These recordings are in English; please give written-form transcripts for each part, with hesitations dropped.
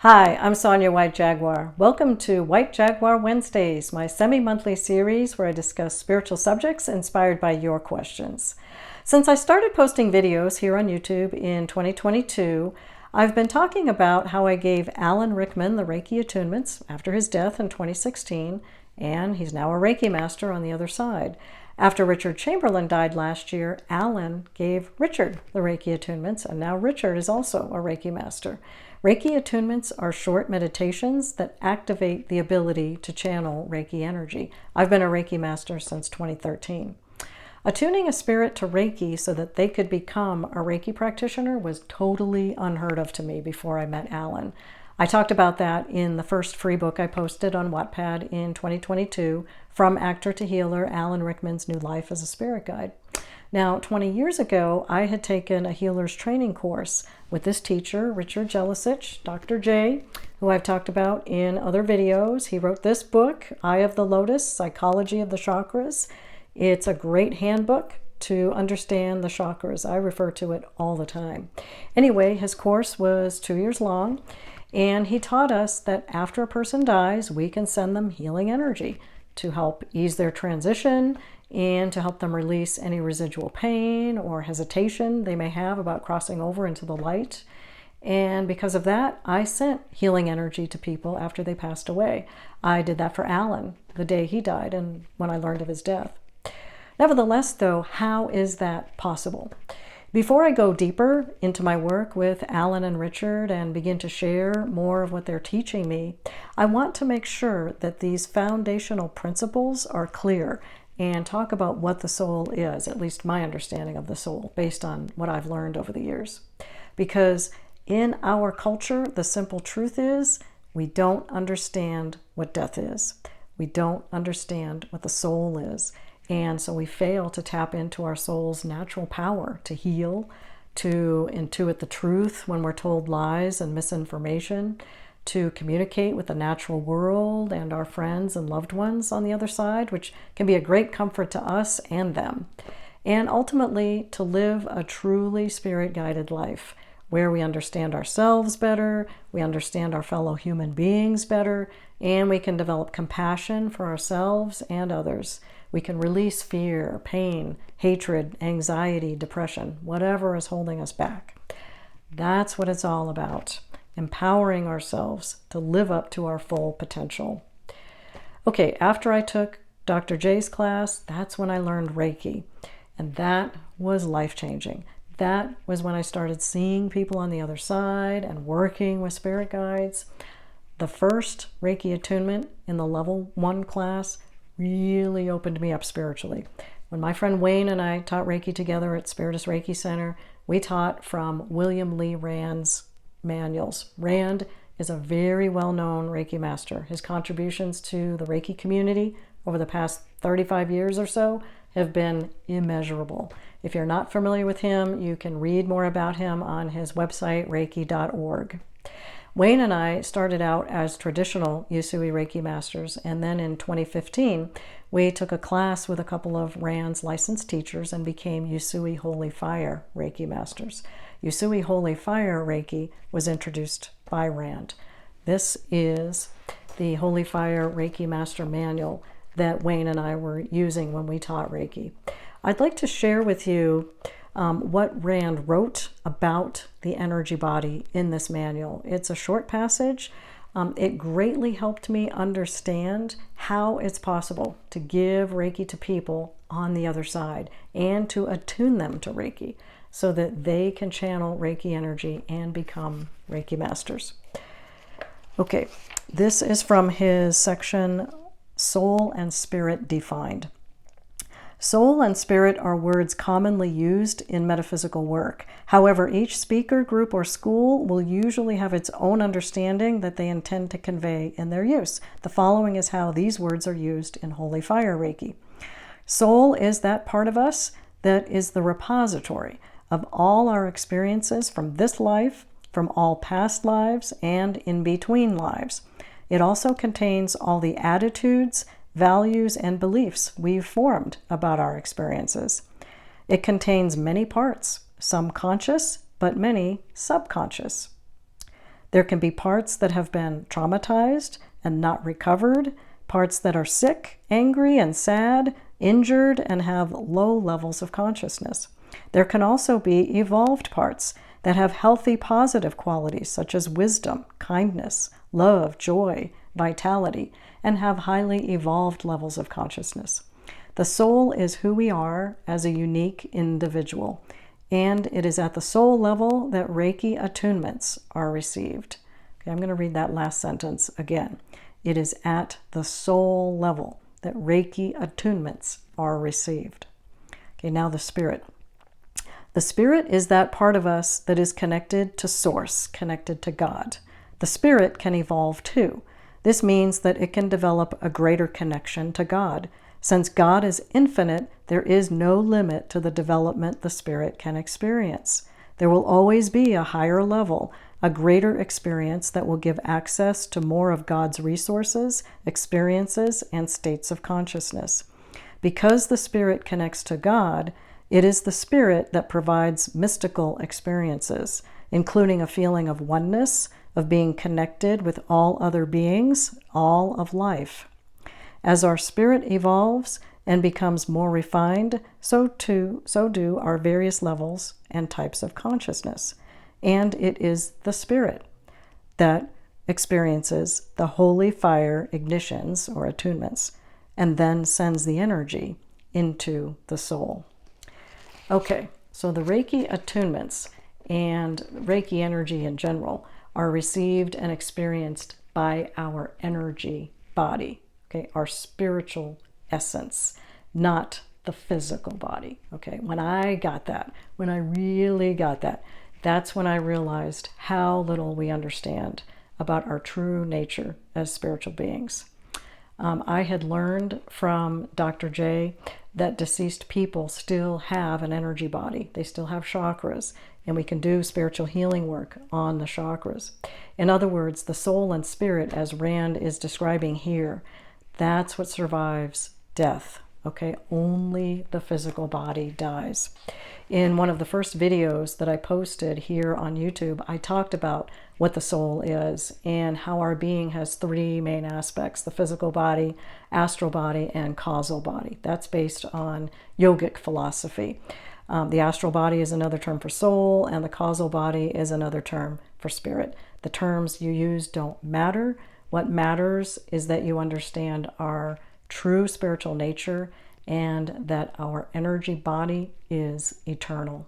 Hi, I'm Sonya White Jaguar. Welcome to White Jaguar Wednesdays, my semi-monthly series where I discuss spiritual subjects inspired by your questions. Since I started posting videos here on YouTube in 2022, I've been talking about how I gave Alan Rickman the Reiki attunements after his death in 2016, and he's now a Reiki master on the other side. After Richard Chamberlain died last year, Alan gave Richard the Reiki attunements, and now Richard is also a Reiki master. Reiki attunements are short meditations that activate the ability to channel Reiki energy. I've been a Reiki master since 2013. Attuning a spirit to Reiki so that they could become a Reiki practitioner was totally unheard of to me before I met Alan. I talked about that in the first free book I posted on Wattpad in 2022, From Actor to Healer, Alan Rickman's New Life as a Spirit Guide. Now, 20 years ago, I had taken a healer's training course with this teacher, Richard Jelicic, Dr. J, who I've talked about in other videos. He wrote this book, Eye of the Lotus, Psychology of the Chakras. It's a great handbook to understand the chakras. I refer to it all the time. Anyway, his course was 2 years long, and he taught us that after a person dies, we can send them healing energy to help ease their transition and to help them release any residual pain or hesitation they may have about crossing over into the light. And because of that, I sent healing energy to people after they passed away. I did that for Alan the day he died and when I learned of his death. Nevertheless, though, how is that possible? Before I go deeper into my work with Alan and Richard and begin to share more of what they're teaching me, I want to make sure that these foundational principles are clear and talk about what the soul is, at least my understanding of the soul, based on what I've learned over the years. Because in our culture, the simple truth is we don't understand what death is. We don't understand what the soul is. And so we fail to tap into our soul's natural power to heal, to intuit the truth when we're told lies and misinformation, to communicate with the natural world and our friends and loved ones on the other side, which can be a great comfort to us and them. And ultimately, to live a truly spirit-guided life where we understand ourselves better, we understand our fellow human beings better, and we can develop compassion for ourselves and others. We can release fear, pain, hatred, anxiety, depression, whatever is holding us back. That's what it's all about, empowering ourselves to live up to our full potential. Okay, after I took Dr. J's class, that's when I learned Reiki, and that was life-changing. That was when I started seeing people on the other side and working with spirit guides. The first Reiki attunement in the level 1 class really opened me up spiritually. When my friend Wayne and I taught Reiki together at Spiritist Reiki Center, we taught from William Lee Rand's manuals. Rand is a very well-known Reiki master. His contributions to the Reiki community over the past 35 years or so have been immeasurable. If you're not familiar with him, you can read more about him on his website, reiki.org. Wayne and I started out as traditional Usui Reiki masters, and then in 2015, we took a class with a couple of Rand's licensed teachers and became Usui Holy Fire Reiki masters. Usui Holy Fire Reiki was introduced by Rand. This is the Holy Fire Reiki Master Manual that Wayne and I were using when we taught Reiki. I'd like to share with you what Rand wrote about the energy body in this manual. It's a short passage. It greatly helped me understand how it's possible to give Reiki to people on the other side and to attune them to Reiki so that they can channel Reiki energy and become Reiki masters. Okay, this is from his section, Soul and Spirit Defined. Soul and spirit are words commonly used in metaphysical work. However, each speaker, group, or school will usually have its own understanding that they intend to convey in their use. The following is how these words are used in Holy Fire Reiki. Soul is that part of us that is the repository of all our experiences from this life, from all past lives, and in between lives. It also contains all the attitudes, values, and beliefs we've formed about our experiences. It contains many parts, some conscious, but many subconscious. There can be parts that have been traumatized and not recovered, parts that are sick, angry, and sad, injured, and have low levels of consciousness. There can also be evolved parts that have healthy, positive qualities such as wisdom, kindness, love, joy, vitality, and have highly evolved levels of consciousness. The soul is who we are as a unique individual, and it is at the soul level that Reiki attunements are received. Okay, I'm going to read that last sentence again. It is at the soul level that Reiki attunements are received. Okay, now the spirit. The spirit is that part of us that is connected to Source, connected to God. The spirit can evolve too. This means that it can develop a greater connection to God. Since God is infinite, there is no limit to the development the spirit can experience. There will always be a higher level, a greater experience that will give access to more of God's resources, experiences, and states of consciousness. Because the spirit connects to God, it is the spirit that provides mystical experiences, including a feeling of oneness, of being connected with all other beings, all of life. As our spirit evolves and becomes more refined, so do our various levels and types of consciousness. And it is the spirit that experiences the holy fire ignitions or attunements and then sends the energy into the soul. Okay, so the Reiki attunements and Reiki energy in general are received and experienced by our energy body, okay, our spiritual essence, not the physical body. Okay, when I really got that, that's when I realized how little we understand about our true nature as spiritual beings. I had learned from Dr. J that deceased people still have an energy body. They still have chakras, and we can do spiritual healing work on the chakras. In other words, the soul and spirit, as Rand is describing here, that's what survives death. Okay, only the physical body dies. In one of the first videos that I posted here on YouTube, I talked about what the soul is and how our being has three main aspects: the physical body, astral body, and causal body. That's based on yogic philosophy. The astral body is another term for soul, and the causal body is another term for spirit. The terms you use don't matter. What matters is that you understand our true spiritual nature and that our energy body is eternal.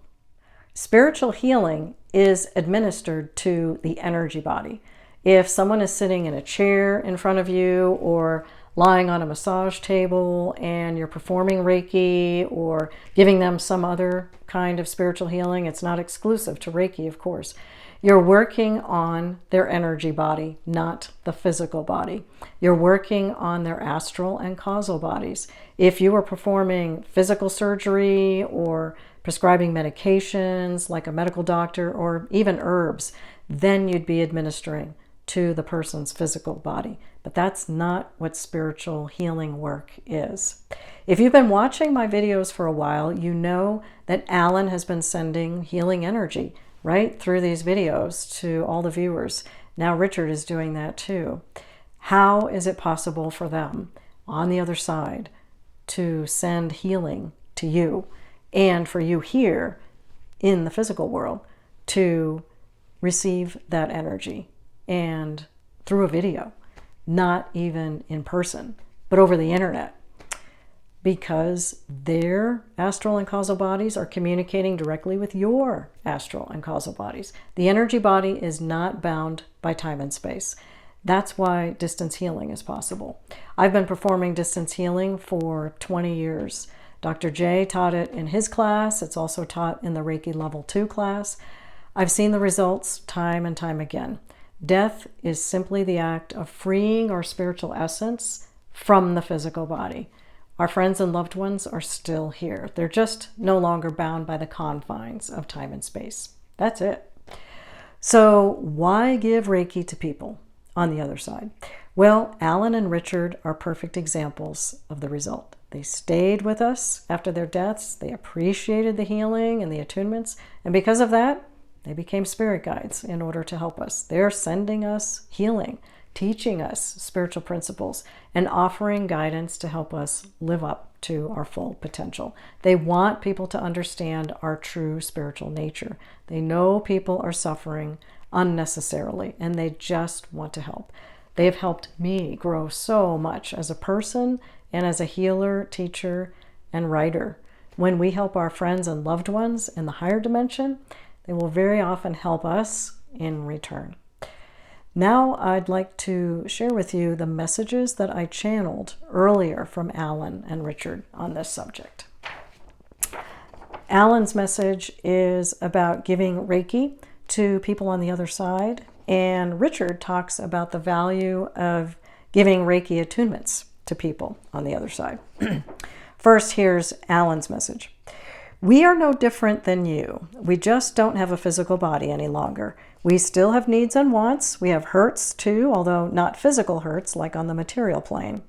Spiritual healing is administered to the energy body. If someone is sitting in a chair in front of you or lying on a massage table and you're performing Reiki or giving them some other kind of spiritual healing, it's not exclusive to Reiki, of course. You're working on their energy body, not the physical body. You're working on their astral and causal bodies. If you were performing physical surgery or prescribing medications like a medical doctor or even herbs, then you'd be administering to the person's physical body. But that's not what spiritual healing work is. If you've been watching my videos for a while, you know that Alan has been sending healing energy right through these videos to all the viewers. Now Richard is doing that too. How is it possible for them on the other side to send healing to you and for you here in the physical world to receive that energy and through a video, not even in person, but over the internet? Because their astral and causal bodies are communicating directly with your astral and causal bodies. The energy body is not bound by time and space. That's why distance healing is possible. I've been performing distance healing for 20 years. Dr. J taught it in his class. It's also taught in the Reiki Level 2 class. I've seen the results time and time again. Death is simply the act of freeing our spiritual essence from the physical body. Our friends and loved ones are still here. They're just no longer bound by the confines of time and space. That's it. So why give Reiki to people on the other side? Well, Alan and Richard are perfect examples of the result. They stayed with us after their deaths. They appreciated the healing and the attunements. And because of that, They became spirit guides in order to help us. They're sending us healing, teaching us spiritual principles, and offering guidance to help us live up to our full potential. They want people to understand our true spiritual nature. They know people are suffering unnecessarily, and they just want to help. They have helped me grow so much as a person and as a healer, teacher, and writer. When we help our friends and loved ones in the higher dimension, they will very often help us in return. Now I'd like to share with you the messages that I channeled earlier from Alan and Richard on this subject. Alan's message is about giving Reiki to people on the other side, and Richard talks about the value of giving Reiki attunements to people on the other side. First, here's Alan's message. We are no different than you. We just don't have a physical body any longer. We still have needs and wants. We have hurts too, although not physical hurts like on the material plane.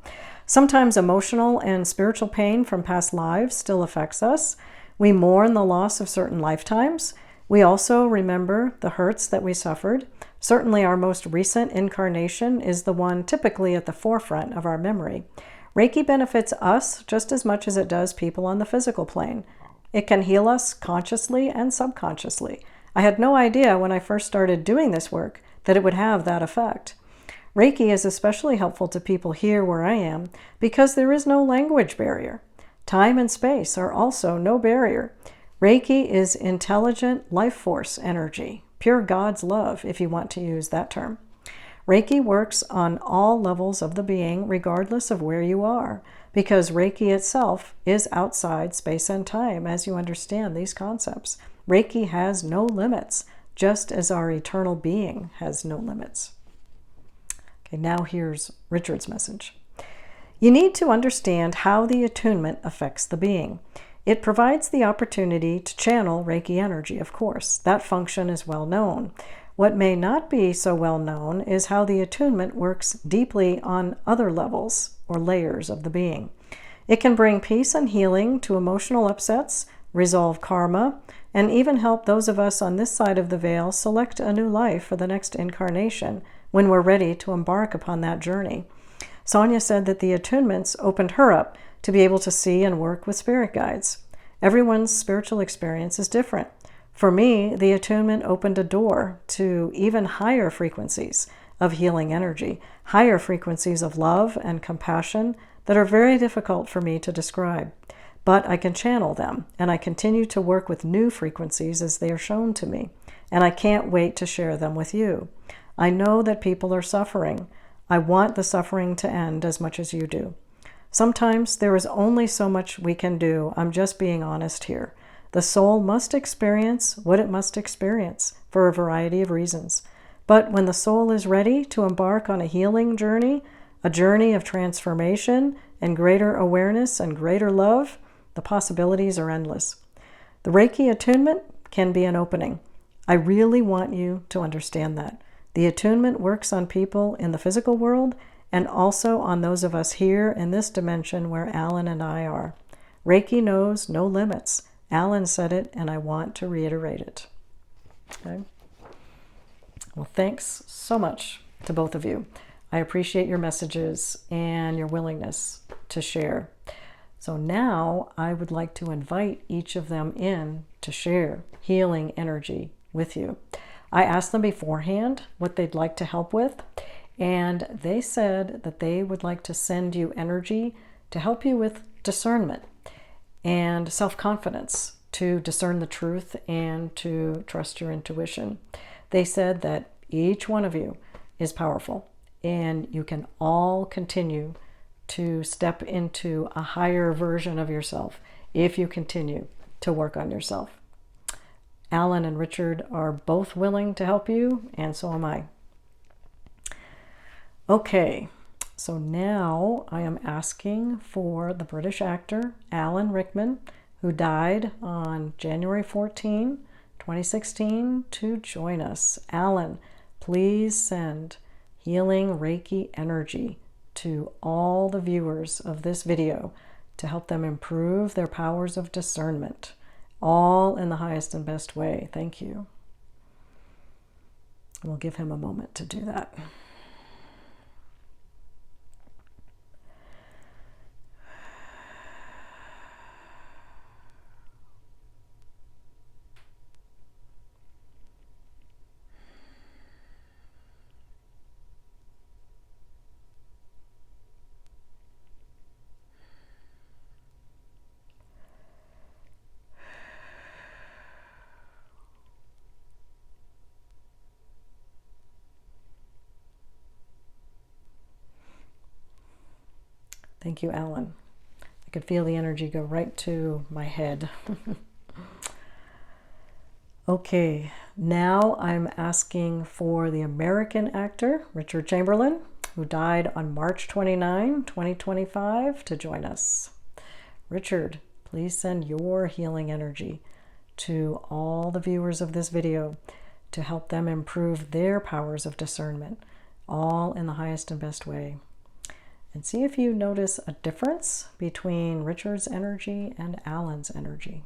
Sometimes emotional and spiritual pain from past lives still affects us. We mourn the loss of certain lifetimes. We also remember the hurts that we suffered. Certainly our most recent incarnation is the one typically at the forefront of our memory. Reiki benefits us just as much as it does people on the physical plane. It can heal us consciously and subconsciously. I had no idea when I first started doing this work that it would have that effect. Reiki is especially helpful to people here where I am because there is no language barrier. Time and space are also no barrier. Reiki is intelligent life force energy, pure God's love, if you want to use that term. Reiki works on all levels of the being, regardless of where you are, because Reiki itself is outside space and time, as you understand these concepts. Reiki has no limits, just as our eternal being has no limits. Okay, now here's Richard's message. You need to understand how the attunement affects the being. It provides the opportunity to channel Reiki energy, of course. That function is well known. What may not be so well known is how the attunement works deeply on other levels or layers of the being. It can bring peace and healing to emotional upsets, resolve karma, and even help those of us on this side of the veil select a new life for the next incarnation when we're ready to embark upon that journey. Sonya said that the attunements opened her up to be able to see and work with spirit guides. Everyone's spiritual experience is different. For me, the attunement opened a door to even higher frequencies of healing energy, higher frequencies of love and compassion that are very difficult for me to describe. But I can channel them, and I continue to work with new frequencies as they are shown to me, and I can't wait to share them with you. I know that people are suffering. I want the suffering to end as much as you do. Sometimes there is only so much we can do. I'm just being honest here. The soul must experience what it must experience for a variety of reasons. But when the soul is ready to embark on a healing journey, a journey of transformation and greater awareness and greater love, the possibilities are endless. The Reiki attunement can be an opening. I really want you to understand that. The attunement works on people in the physical world and also on those of us here in this dimension where Alan and I are. Reiki knows no limits. Alan said it, and I want to reiterate it. Okay? Well, thanks so much to both of you. I appreciate your messages and your willingness to share. So now I would like to invite each of them in to share healing energy with you. I asked them beforehand what they'd like to help with, and they said that they would like to send you energy to help you with discernment and self-confidence, to discern the truth and to trust your intuition. They said that each one of you is powerful, and you can all continue to step into a higher version of yourself if you continue to work on yourself. Alan and Richard are both willing to help you, and so am I. Okay, so now I am asking for the British actor Alan Rickman, who died on January 14, 2016, to join us. Alan, please send healing Reiki energy to all the viewers of this video to help them improve their powers of discernment, all in the highest and best way. Thank you. We'll give him a moment to do that. Thank you, Alan. I could feel the energy go right to my head. Okay, now I'm asking for the American actor, Richard Chamberlain, who died on March 29, 2025, to join us. Richard, please send your healing energy to all the viewers of this video to help them improve their powers of discernment, all in the highest and best way. And see if you notice a difference between Richard's energy and Alan's energy.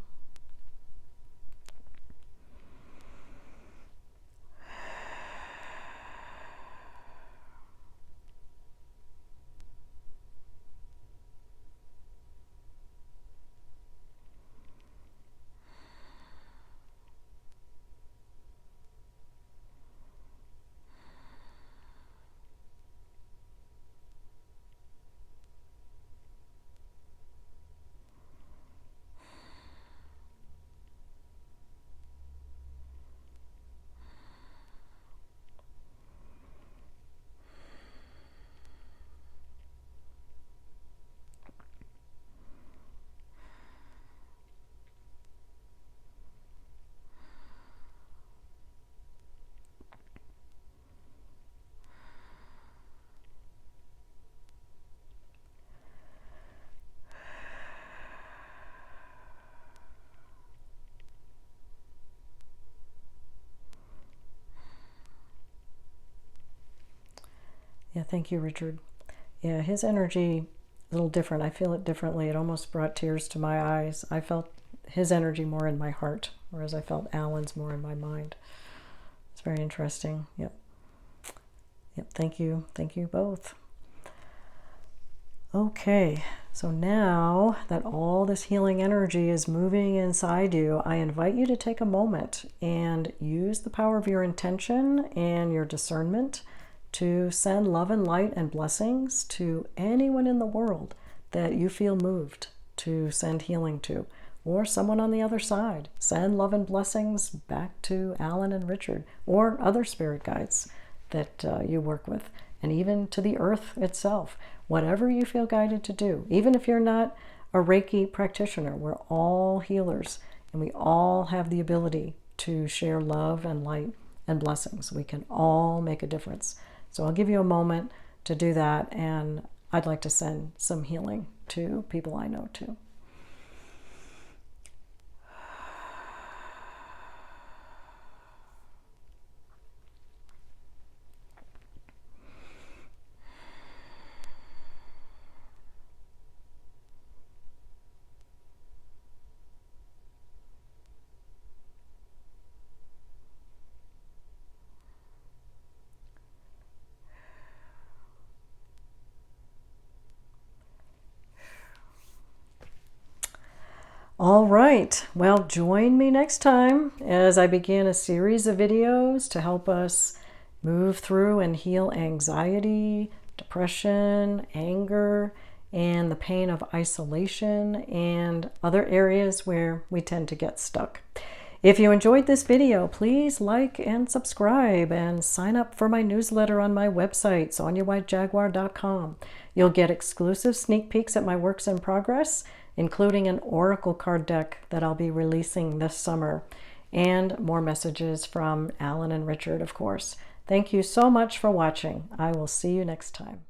Yeah, thank you, Richard. Yeah, his energy a little different. I feel it differently. It almost brought tears to my eyes. I felt his energy more in my heart, whereas I felt Alan's more in my mind. It's very interesting. Yep. Thank you. Thank you both. Okay, so now that all this healing energy is moving inside you, I invite you to take a moment and use the power of your intention and your discernment to send love and light and blessings to anyone in the world that you feel moved to send healing to, or someone on the other side. Send love and blessings back to Alan and Richard, or other spirit guides that you work with, and even to the earth itself. Whatever you feel guided to do, even if you're not a Reiki practitioner, we're all healers, and we all have the ability to share love and light and blessings. We can all make a difference. So I'll give you a moment to do that, and I'd like to send some healing to people I know too. All right, well, join me next time as I begin a series of videos to help us move through and heal anxiety, depression, anger, and the pain of isolation and other areas where we tend to get stuck. If you enjoyed this video, please like and subscribe and sign up for my newsletter on my website, sonyawhitejaguar.com. You'll get exclusive sneak peeks at my works in progress, including an oracle card deck that I'll be releasing this summer, and more messages from Alan and Richard, of course. Thank you so much for watching. I will see you next time.